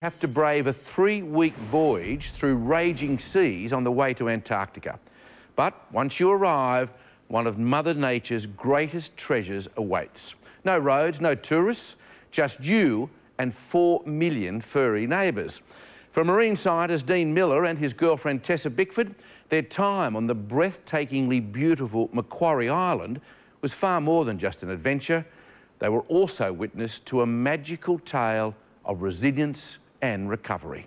have to brave a 3-week voyage through raging seas on the way to Antarctica. But once you arrive, one of Mother Nature's greatest treasures awaits. No roads, no tourists, just you and 4 million furry neighbours. For marine scientist Dean Miller and his girlfriend Tessa Bickford, their time on the breathtakingly beautiful Maquarie Island was far more than just an adventure. They were also witness to a magical tale of resilience and recovery.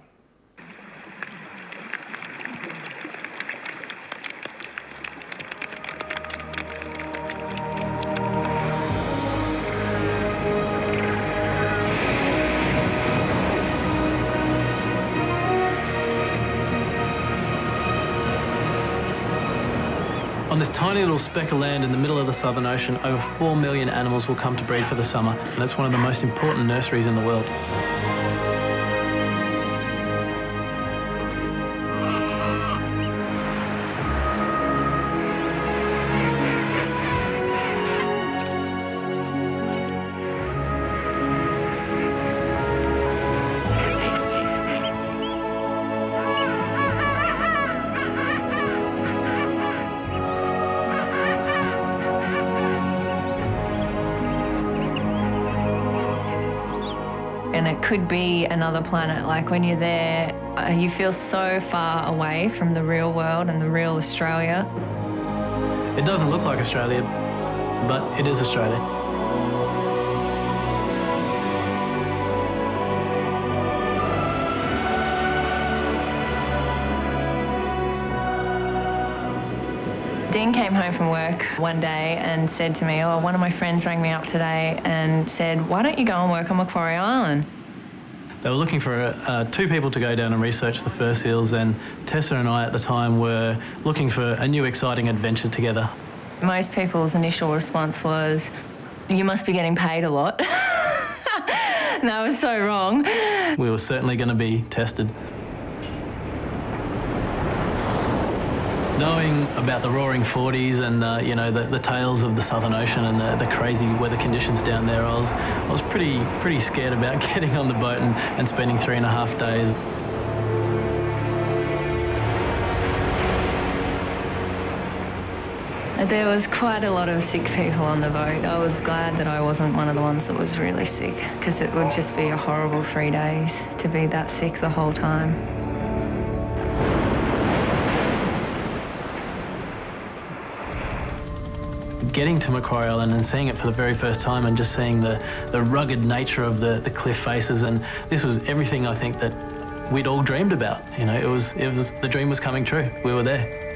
On this tiny little speck of land in the middle of the Southern Ocean, over 4 million animals will come to breed for the summer, and it's one of the most important nurseries in the world. And it could be another planet. Like when you're there, you feel so far away from the real world and the real Australia. It doesn't look like Australia, but it is Australia. Dean came home from work one day and said to me, one of my friends rang me up today and said, why don't you go and work on Maquarie Island? They were looking for 2 people to go down and research the fur seals, and Tessa and I at the time were looking for a new exciting adventure together. Most people's initial response was, you must be getting paid a lot. And that was so wrong. We were certainly going to be tested. Knowing about the roaring 40s and you know, the tales of the Southern Ocean and the crazy weather conditions down there, I was pretty scared about getting on the boat and spending 3.5 days. There was quite a lot of sick people on the boat. I was glad that I wasn't one of the ones that was really sick, because it would just be a horrible 3 days to be that sick the whole time. Getting to Maquarie Island and seeing it for the very first time and just seeing the rugged nature of the cliff faces, and this was everything I think that we'd all dreamed about. You know, it was the dream was coming true. We were there.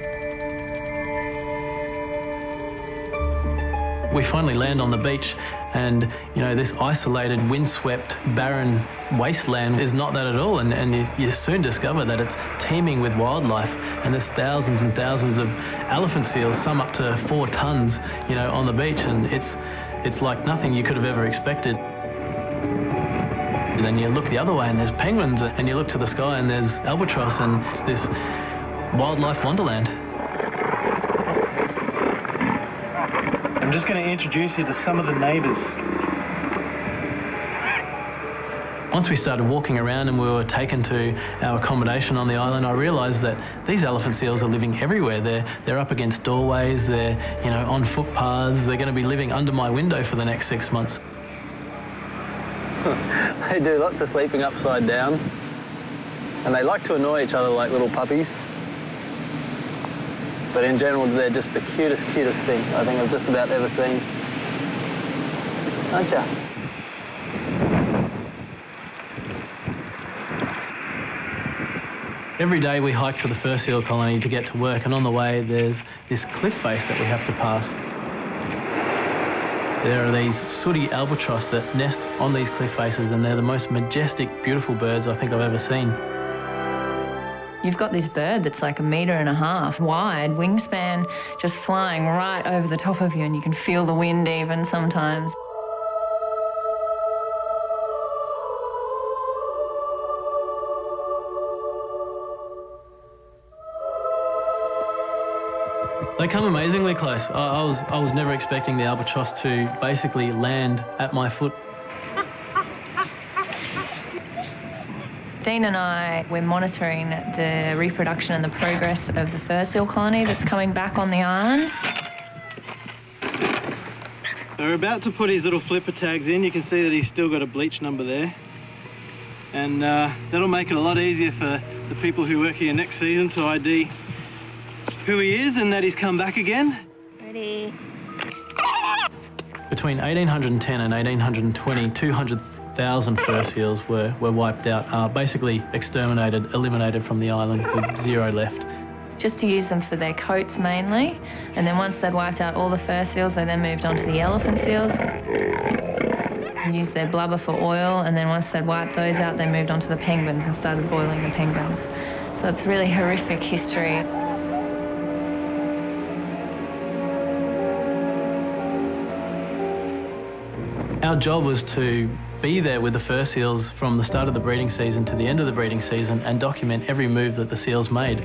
We finally land on the beach, and you know, this isolated, windswept, barren wasteland is not that at all, and you soon discover that it's teeming with wildlife, and there's thousands and thousands of elephant seals, some up to 4 tons, you know, on the beach, and it's like nothing you could have ever expected. And then you look the other way and there's penguins, and you look to the sky and there's albatross, and it's this wildlife wonderland. I'm just going to introduce you to some of the neighbours. Once we started walking around and we were taken to our accommodation on the island, I realised that these elephant seals are living everywhere. They're up against doorways, they're, you know, on footpaths. They're going to be living under my window for the next 6 months. They do lots of sleeping upside down, and they like to annoy each other like little puppies. But in general, they're just the cutest thing I think I've just about ever seen. Aren't ya? Every day we hike to the fur seal colony to get to work, and on the way there's this cliff face that we have to pass. There are these sooty albatross that nest on these cliff faces, and they're the most majestic, beautiful birds I think I've ever seen. You've got this bird that's like 1.5 meters wide, wingspan, just flying right over the top of you, and you can feel the wind even sometimes. They come amazingly close. I was never expecting the albatross to basically land at my foot. Dean and I, we're monitoring the reproduction and the progress of the fur seal colony that's coming back on the island. We're about to put his little flipper tags in. You can see that he's still got a bleach number there. And that'll make it a lot easier for the people who work here next season to ID who he is and that he's come back again. Ready. Between 1810 and 1820, 200,000 fur seals were wiped out, basically exterminated, eliminated from the island with 0 left. Just to use them for their coats mainly, and then once they'd wiped out all the fur seals, they then moved on to the elephant seals and used their blubber for oil, and then once they'd wiped those out, they moved on to the penguins and started boiling the penguins. So it's really horrific history. Our job was to be there with the fur seals from the start of the breeding season to the end of the breeding season and document every move that the seals made.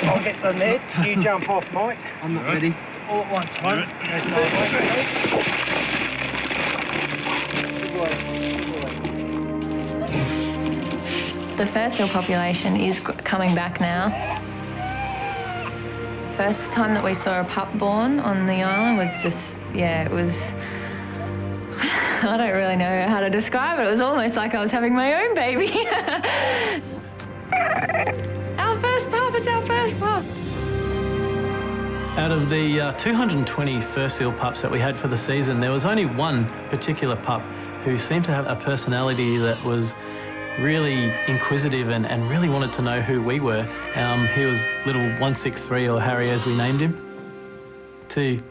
I'll get the net, you jump off, Mike. I'm not ready. All at once, one. The fur seal population is coming back now. First time that we saw a pup born on the island was just, yeah, it was, I don't really know how to describe it. It was almost like I was having my own baby. Our first pup, it's our first pup. Out of the 220 fur seal pups that we had for the season, there was only one particular pup who seemed to have a personality that was really inquisitive and really wanted to know who we were. He was little 163, or Harry as we named him. To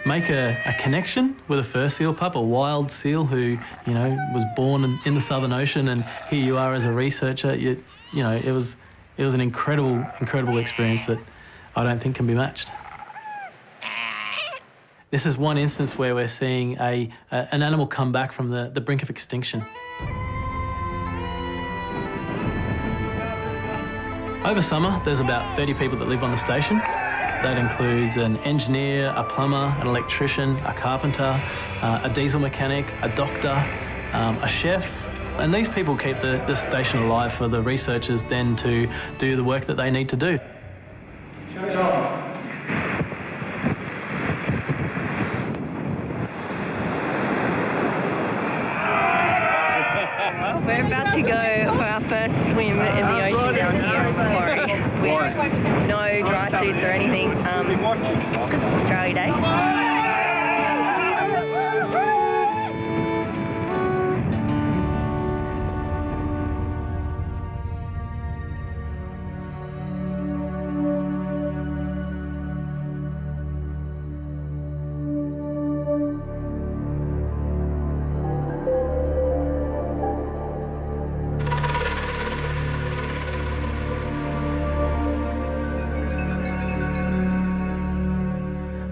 make a connection with a fur seal pup, a wild seal who, you know, was born in the Southern Ocean, and here you are as a researcher, you know, it was an incredible experience that I don't think can be matched. This is one instance where we're seeing an animal come back from the brink of extinction. Over summer, there's about 30 people that live on the station. That includes an engineer, a plumber, an electrician, a carpenter, a diesel mechanic, a doctor, a chef. And these people keep the station alive for the researchers then to do the work that they need to do. We're about to go for our first swim in the ocean down here in Maquarie. With no dry suits or anything, because it's Australia Day.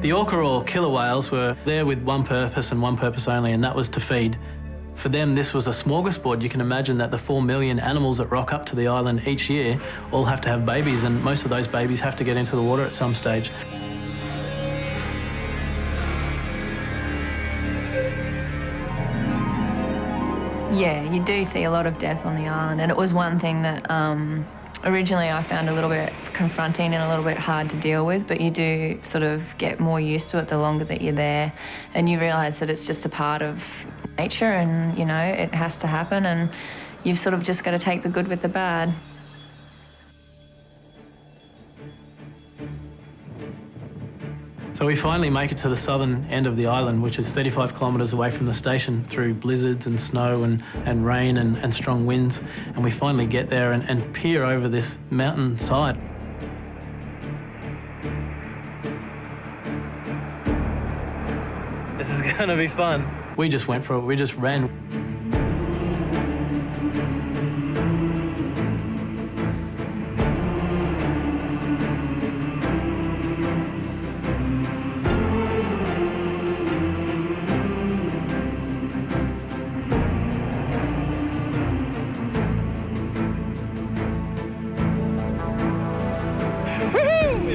The orca or killer whales were there with one purpose and one purpose only, and that was to feed. For them, this was a smorgasbord. You can imagine that the 4 million animals that rock up to the island each year all have to have babies, and most of those babies have to get into the water at some stage. Yeah, you do see a lot of death on the island, and it was one thing that originally I found a little bit confronting and a little bit hard to deal with, but you do sort of get more used to it the longer that you're there, and you realise that it's just a part of nature, and, you know, it has to happen, and you've sort of just got to take the good with the bad. So we finally make it to the southern end of the island, which is 35 kilometres away from the station, through blizzards and snow and rain and strong winds. And we finally get there and peer over this mountain side. This is going to be fun. We just went for it. We just ran.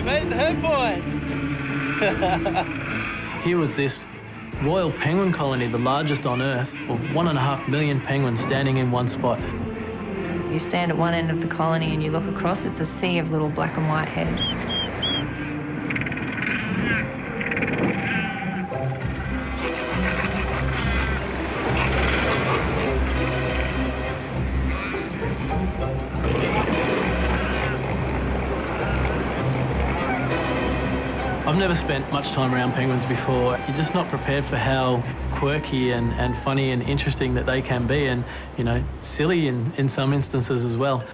mate, the herd boy. Here was this royal penguin colony, the largest on Earth, of 1.5 million penguins standing in one spot. You stand at one end of the colony and you look across, it's a sea of little black and white heads. I've never spent much time around penguins before. You're just not prepared for how quirky and funny and interesting that they can be, and, you know, silly in some instances as well.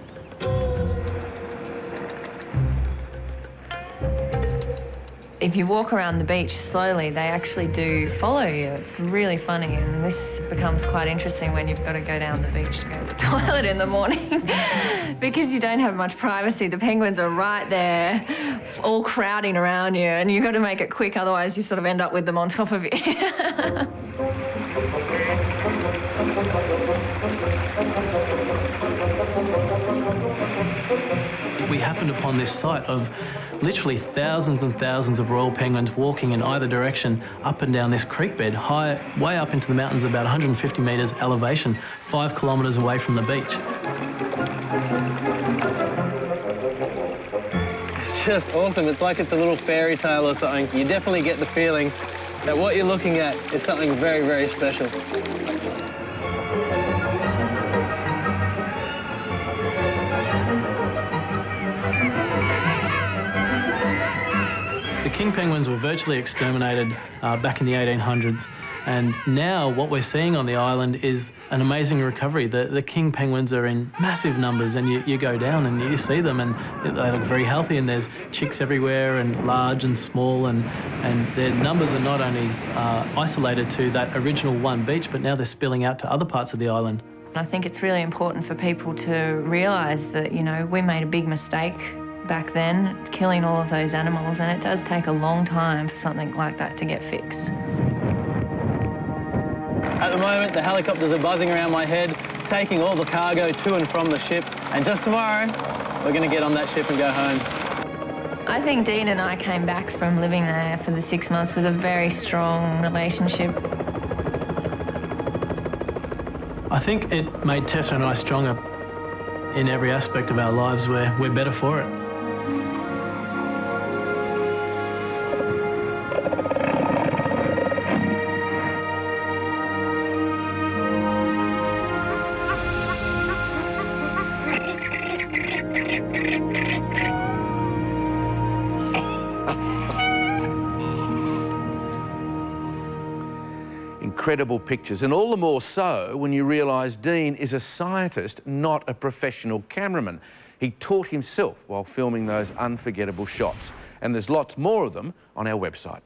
If you walk around the beach slowly, they actually do follow you. It's really funny, and this becomes quite interesting when you've got to go down the beach to go to the toilet in the morning because you don't have much privacy. The penguins are right there, all crowding around you, and you've got to make it quick, otherwise you sort of end up with them on top of you. We happened upon this site of literally thousands and thousands of royal penguins walking in either direction up and down this creek bed, high, way up into the mountains, about 150 metres elevation, 5 kilometres away from the beach. It's just awesome. It's like it's a little fairy tale or something. You definitely get the feeling that what you're looking at is something very, very special. The king penguins were virtually exterminated back in the 1800s, and now what we're seeing on the island is an amazing recovery. The king penguins are in massive numbers, and you go down and you see them, and they look very healthy, and there's chicks everywhere, and large and small, and their numbers are not only isolated to that original one beach, but now they're spilling out to other parts of the island. I think it's really important for people to realise that, you know, we made a big mistake back then, killing all of those animals, and it does take a long time for something like that to get fixed. At the moment, the helicopters are buzzing around my head, taking all the cargo to and from the ship, and just tomorrow, we're going to get on that ship and go home. I think Dean and I came back from living there for the 6 months with a very strong relationship. I think it made Tessa and I stronger in every aspect of our lives. We're better for it. Incredible pictures, and all the more so when you realise Dean is a scientist, not a professional cameraman. He taught himself while filming those unforgettable shots, and there's lots more of them on our website.